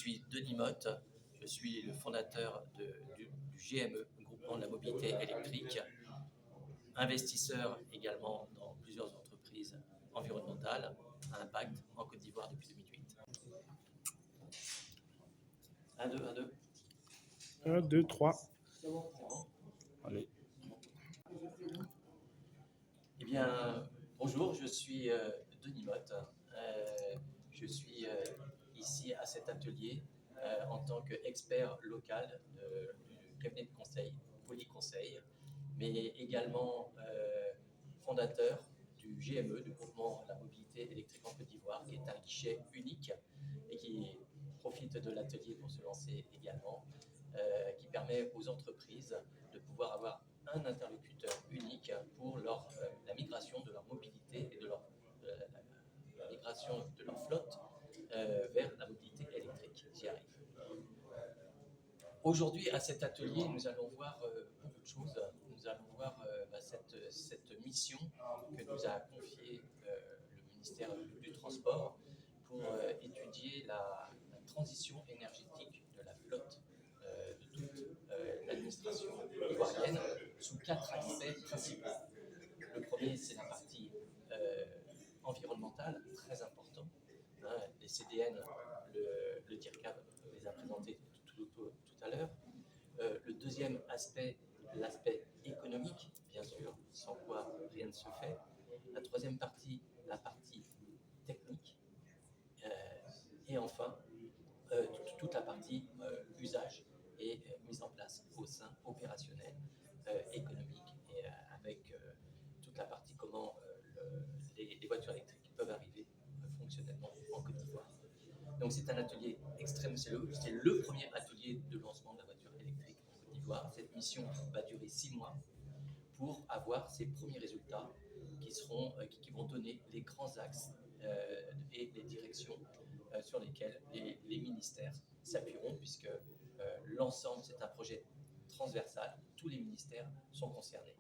suis Denis Motte, je suis le fondateur du GME, Groupement de la mobilité électrique, investisseur également dans plusieurs entreprises environnementales à impact en Côte d'Ivoire depuis 2008. 1, 2, 1, 2. 1, 2, 3. C'est bon? Allez. Eh bien, bonjour, je suis Denis Motte. Je suis ici à cet atelier en tant qu'expert local du cabinet de conseil Polyconseil, mais également fondateur du GME, du Groupement de la mobilité électrique en Côte d'Ivoire, qui est un guichet unique et qui profite de l'atelier pour se lancer également, qui permet aux entreprises de pouvoir avoir un interlocuteur unique pour la migration de leur mobilité et de la migration de leur flotte vers la mobilité électrique. J'y arrive. Aujourd'hui, à cet atelier, nous allons voir beaucoup de choses. Nous allons voir cette mission que nous a confiée le ministère du Transport pour étudier la transition énergétique de la flotte de toute l'administration ivoirienne sous 4 aspects principaux. Le premier, c'est la partie environnementale, très important. Les CDN, le DIRCAB les a présentés tout à l'heure. Le deuxième aspect, l'aspect économique, bien sûr, sans quoi rien ne se fait. La troisième partie, la partie technique. Et enfin, toute la partie usage et mise en place au sein opérationnel, économique, et avec toute la partie comment les voitures électriques peuvent arriver fonctionnellement en Côte d'Ivoire. Donc c'est un atelier extrême, c'est le premier atelier de lancement de la voiture électrique en Côte d'Ivoire. Cette mission va durer 6 mois pour avoir ces premiers résultats qui vont donner les grands axes et les directions sur lesquelles les ministères s'appuieront, puisque l'ensemble, c'est un projet transversal, tous les ministères sont concernés.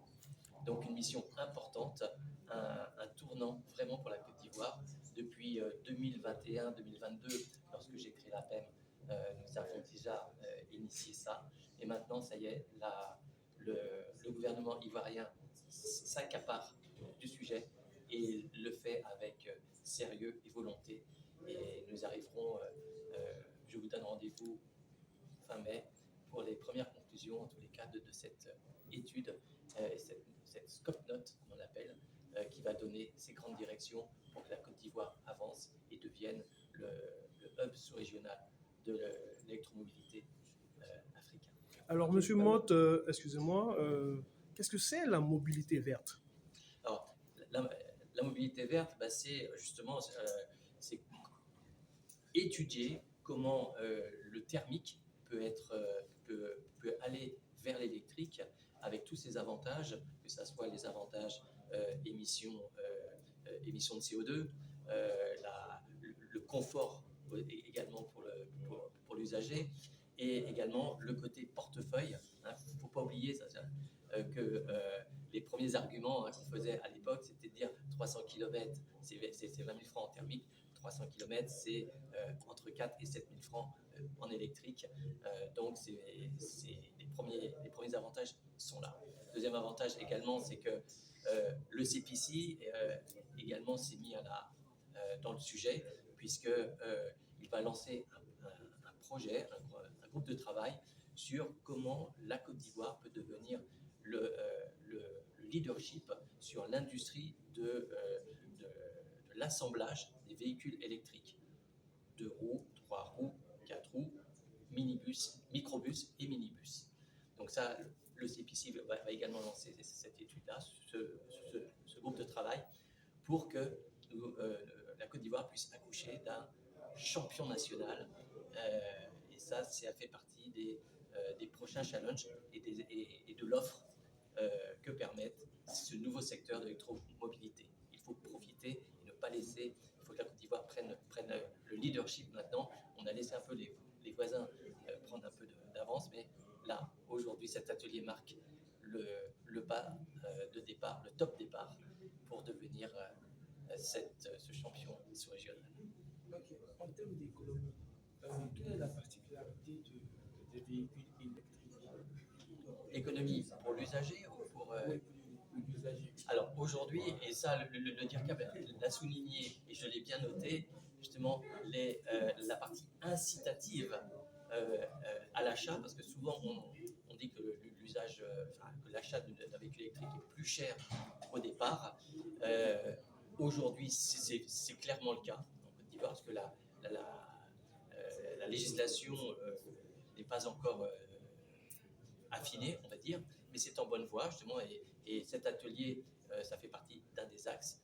Donc une mission importante, un tournant vraiment pour la Côte d'Ivoire. Depuis 2021-2022, lorsque j'ai créé la PEM, nous avons déjà initié ça. Et maintenant, ça y est, le gouvernement ivoirien s'accapare du sujet et le fait avec sérieux et volonté. Et nous arriverons, je vous donne rendez-vous fin mai pour les premières conclusions, en tous les cas, de cette étude, cette scope note, on l'appelle, qui va donner ces grandes directions pour que la Côte d'Ivoire avance et devienne le hub sous-régional de l'électromobilité africain. Alors, Monsieur Motte, excusez-moi, qu'est-ce que c'est la mobilité verte? Alors, la mobilité verte, c'est justement c'est étudier comment le thermique peut aller vers l'électrique avec tous ses avantages, que ce soit les avantages émissions de CO2, le confort également pour l'usager, et également le côté portefeuille. Il ne faut pas oublier ça, que les premiers arguments qu'on faisait à l'époque, c'était de dire 300 km, c'est 20 000 francs en thermique, 300 km, c'est entre 4 et 7 000 francs en électrique. Donc, les premiers avantages sont là. Deuxième avantage également, c'est que le CPC également s'est mis dans le sujet, puisqu'il va lancer un projet, un groupe de travail sur comment la Côte d'Ivoire peut devenir le leadership sur l'industrie de l'assemblage des véhicules électriques. 2 roues, 3 roues, 4 roues, minibus, microbus et minibus. Donc ça, le CPC va également lancer cette étude-là, ce groupe de travail, pour que la Côte d'Ivoire puisse accoucher d'un champion national. Et ça fait partie des prochains challenges et de l'offre que permettent ce nouveau secteur de l'électromobilité. Il faut profiter et ne pas laisser. Il faut que la Côte d'Ivoire prenne le leadership maintenant. On a laissé un peu les voisins prendre un peu d'avance, mais là, aujourd'hui, cet atelier marque le pas de départ, le top départ pour devenir ce champion sous-régional. Okay. En termes d'économie, Quelle est la particularité des véhicules électriques? Économie pour l'usager ou pour... Oui, pour l'usager. Alors aujourd'hui, et ça le DIRCAP l'a souligné et je l'ai bien noté, justement la partie incitative à l'achat, parce que souvent on dit que l'usage, que l'achat d'un véhicule électrique est plus cher au départ. Aujourd'hui, c'est clairement le cas en Côte d'Ivoire, parce que la législation n'est pas encore affinée, on va dire, mais c'est en bonne voie justement, et cet atelier, ça fait partie d'un des axes.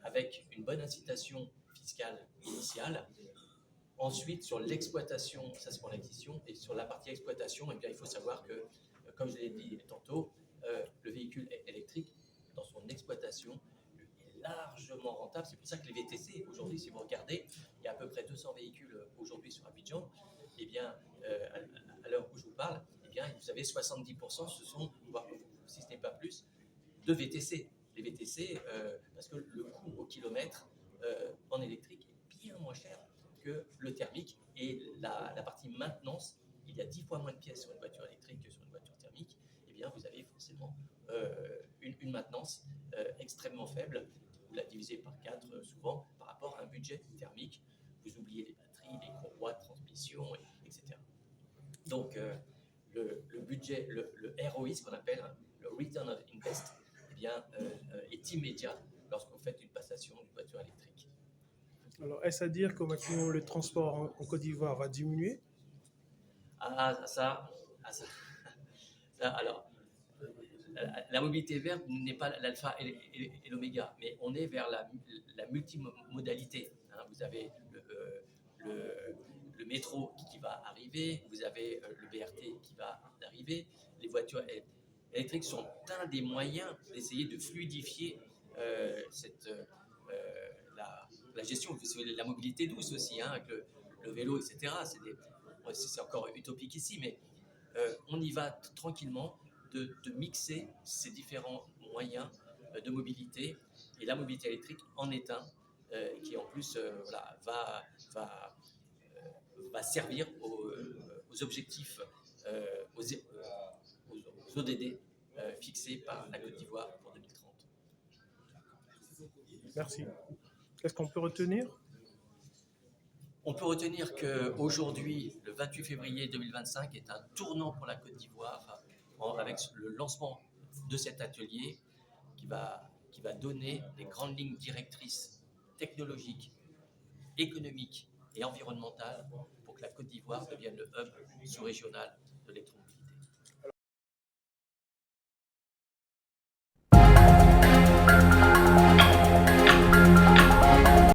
Avec une bonne incitation fiscale initiale. Ensuite, sur l'exploitation, ça c'est pour l'acquisition, et sur la partie exploitation, eh bien, il faut savoir que, comme je l'ai dit tantôt, le véhicule électrique, dans son exploitation, est largement rentable. C'est pour ça que les VTC, aujourd'hui, si vous regardez, il y a à peu près 200 véhicules aujourd'hui sur Abidjan. Eh bien, à l'heure où je vous parle, eh bien, vous avez 70%, ce sont, voire si ce n'est pas plus, de VTC. Les VTC, parce que le coût au kilomètre en électrique est bien moins cher que le thermique, et la partie maintenance, il y a 10 fois moins de pièces sur une voiture électrique que sur une voiture thermique. Eh bien, vous avez forcément une maintenance extrêmement faible. Vous la divisez par 4 souvent par rapport à un budget thermique. Vous oubliez les batteries, les courroies de transmission, etc. Donc, le budget, le ROI, ce qu'on appelle le Return of Invest, eh bien, est immédiat lorsqu'on fait une passation d'une voiture électrique. Alors, est-ce à dire que maintenant le transport en Côte d'Ivoire va diminuer? Ça, alors, la mobilité verte n'est pas l'alpha et l'oméga, mais on est vers la multimodalité. Vous avez le métro qui va arriver, vous avez le BRT qui va arriver. Les voitures électriques sont un des moyens d'essayer de fluidifier la gestion. La mobilité douce aussi, avec le vélo, etc. C'est encore utopique ici, mais on y va tranquillement de mixer ces différents moyens de mobilité, et la mobilité électrique en est un qui en plus va servir aux objectifs, aux ODD fixés par la Côte d'Ivoire pour 2030. Merci. Qu'est-ce qu'on peut retenir? On peut retenir qu'aujourd'hui, le 28 février 2025, est un tournant pour la Côte d'Ivoire avec le lancement de cet atelier qui va donner des grandes lignes directrices technologiques, économiques et environnementales pour que la Côte d'Ivoire devienne le hub sous-régional de l'électromobilité.